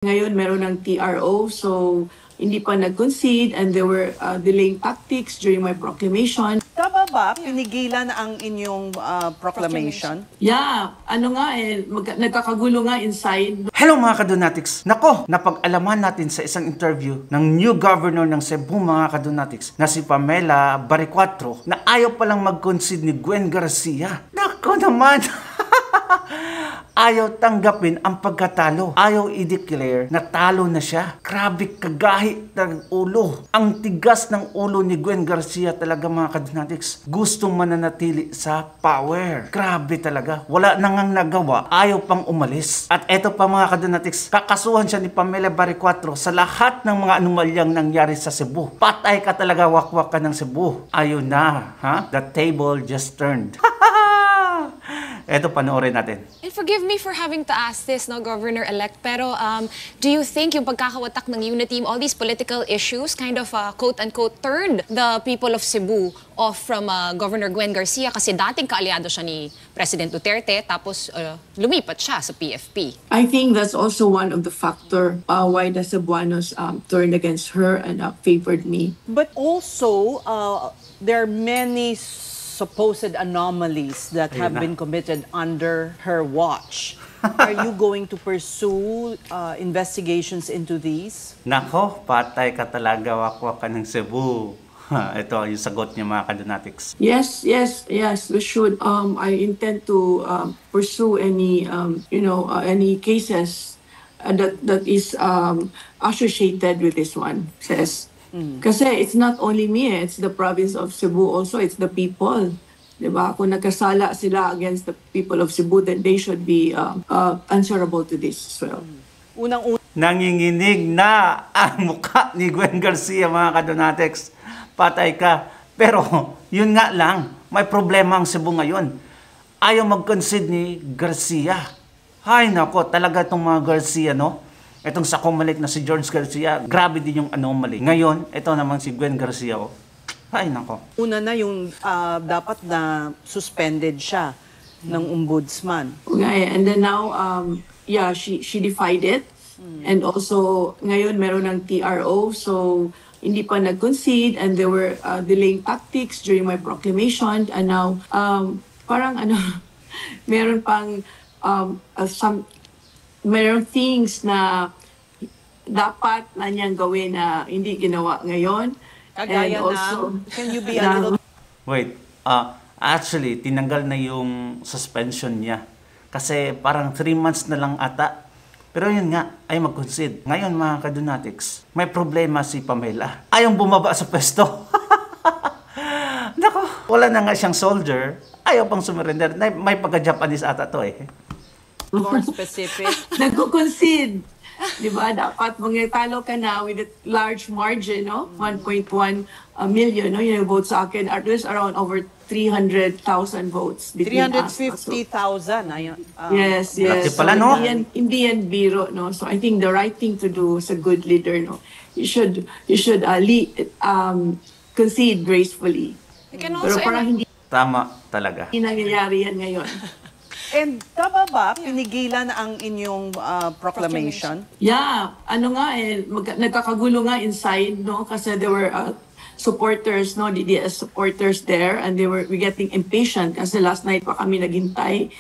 Ngayon meron ng TRO, so hindi pa nag-concede and there were delaying tactics during my proclamation. Tama ba pinigilan ang inyong proclamation? Yeah, nagkakagulo nga inside. Hello mga Kadonatics! Nako, napag-alaman natin sa isang interview ng new governor ng Cebu mga Kadonatics na si Pamela Baricuatro na ayaw palang mag-concede ni Gwen Garcia. Nako naman! Ayaw tanggapin ang pagkatalo. Ayaw i-declare na talo na siya. Grabe kagahi ng ulo. Ang tigas ng ulo ni Gwen Garcia talaga mga Kadonatics. Gustong mananatili sa power. Grabe talaga. Wala nang nagawa. Ayaw pang umalis. At eto pa mga Kadonatics, kakasuhan siya ni Pamela Baricuatro sa lahat ng mga anomalyang nangyari sa Cebu. Patay ka talaga, wakwak ka ng Cebu. Ayun na. Ha? The table just turned. Eto, panoorin natin. And forgive me for having to ask this, no, Governor-elect, pero do you think yung pagkakawatak ng unity, all these political issues kind of quote-unquote turned the people of Cebu off from Governor Gwen Garcia kasi dating kaalyado siya ni President Duterte tapos lumipat siya sa PFP? I think that's also one of the factor why the Cebuanos turned against her and favored me. But also, there are many supposed anomalies that have been committed under her watch. Are you going to pursue investigations into these? Nako, patay ka talaga, wakwak ka ng Cebu. Ito yung sagot niya mga Kadonatics. Yes, we should. I intend to pursue any, any cases that is associated with this one, says. Kasi it's not only me, it's the province of Cebu also, it's the people. Diba? Kung nagkasala sila against the people of Cebu, then they should be answerable to this as well. Nanginginig na ang mukha ni Gwen Garcia mga Kadonatics. Patay ka. Pero yun nga lang, may problema ang Cebu ngayon. Ayaw mag-concede ni Garcia. Ay nako, talaga itong mga Garcia, no? Itong sa kumalik na si George Garcia, grabe din yung anomaly. Ngayon, ito naman si Gwen Garcia. Oh. Ay, nako. Una na yung dapat na suspended siya ng ombudsman. Okay, and then now, she defied it. And also, ngayon meron ng TRO, so hindi pa nag-concede and there were delaying tactics during my proclamation. And now, parang meron pang meron things na dapat na niyang gawin na hindi ginawa ngayon. Kagaya also, can you be a little... Wait, actually, tinanggal na yung suspension niya. Kasi parang 3 months na lang ata. Pero yun nga, ay mag-concede. Ngayon mga Kadonatics, may problema si Pamela. Ayaw bumaba sa pwesto. Nako, wala na nga siyang soldier. Ayaw pang sumurrender. May pagka-Japanese ata to eh. more specific? Nagko-concede. Diba? Dapat magtalo ka na with a large margin, no? 1.1 million, no? Yung vote sa akin, at least around over 300,000 votes. 350,000. Yes. Laki pala, no? Hindi yan biro, no? So I think the right thing to do as a good leader, no? You should concede gracefully. Pero parang hindi Tama talaga. nangyayari yan ngayon. And tama ba pinigilan ang inyong proclamation? Yeah, nagkakagulo nga inside, no? Kasi there were supporters, no, DDS supporters there, and we getting impatient kasi last night pa kami naghintay.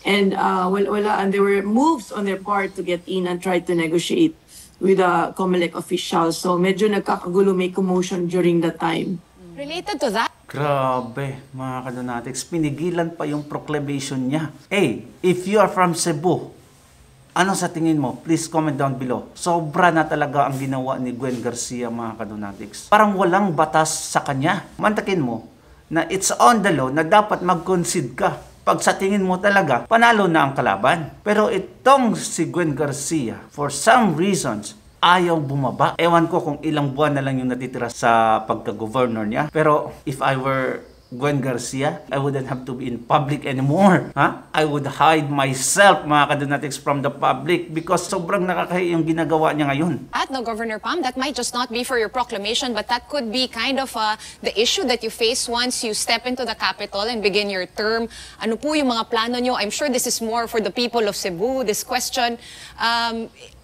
And and there were moves on their part to get in and try to negotiate with the COMELEC officials. So medyo nagkakagulo, may commotion during that time. Related to that? Grabe, mga Kadonatics, pinigilan pa yung proclamation niya. Hey, if you are from Cebu, ano sa tingin mo? Please comment down below. Sobra na talaga ang ginawa ni Gwen Garcia, mga Kadonatics. Parang walang batas sa kanya. Mantakin mo na it's on the law na dapat mag-concede ka. Pag sa tingin mo talaga, panalo na ang kalaban. Pero itong si Gwen Garcia, for some reasons, ayaw bumaba. Ewan ko kung ilang buwan na lang yung natitira sa pagka-governor niya. Pero if I were Gwen Garcia, I wouldn't have to be in public anymore. I would hide myself, mga kadonatics, from the public because sobrang nakakahiya yung ginagawa niya ngayon. At no, Governor Pam, that might just not be for your proclamation, but that could be kind of the issue that you face once you step into the capital and begin your term. Ano po yung mga plano nyo? I'm sure this is more for the people of Cebu, this question.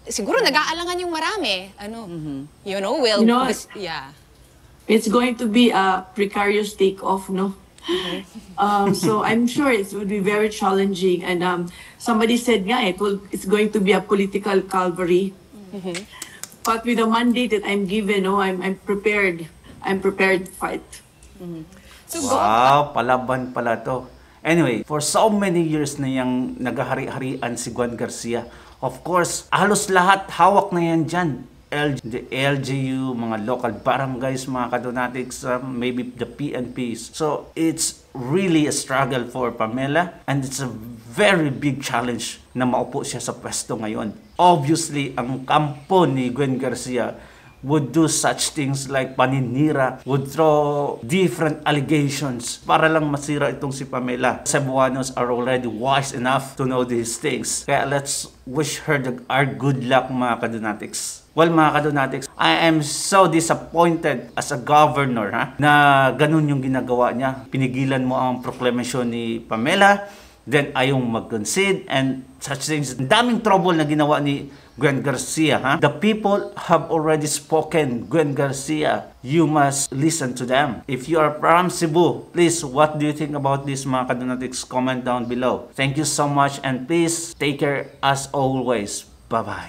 Siguro nag-aalangan yung marami. Ano? You know, will... yeah. It's going to be a precarious takeoff, no? So I'm sure it would be very challenging. And somebody said, yeah, it's going to be a political Calvary. But with the mandate that I'm given, I'm prepared. I'm prepared to fight. Wow, palaban pala to. Anyway, for so many years na yung naghahari-harian si Gwen Garcia, of course, halos lahat hawak na yan dyan. The LGU, mga local barangays, mga kadonatics, maybe the PNPs. So it's really a struggle for Pamela and it's a very big challenge na maupo siya sa pwesto ngayon. Obviously, ang kampo ni Gwen Garcia would do such things like paninira, would throw different allegations para lang masira itong si Pamela. Cebuanos are already wise enough to know these things. Kaya let's wish her our good luck, mga kadonatics. Well, mga kadonatics, I am so disappointed as a governor na ganun yung ginagawa niya. Pinigilan mo ang proclamation ni Pamela, then ayong mag-concede and such things. Daming trouble na ginawa ni Gwen Garcia. The people have already spoken. Gwen Garcia, you must listen to them. If you are from Cebu, please, what do you think about this, mga kadonatics? Comment down below. Thank you so much and please take care as always. Bye-bye.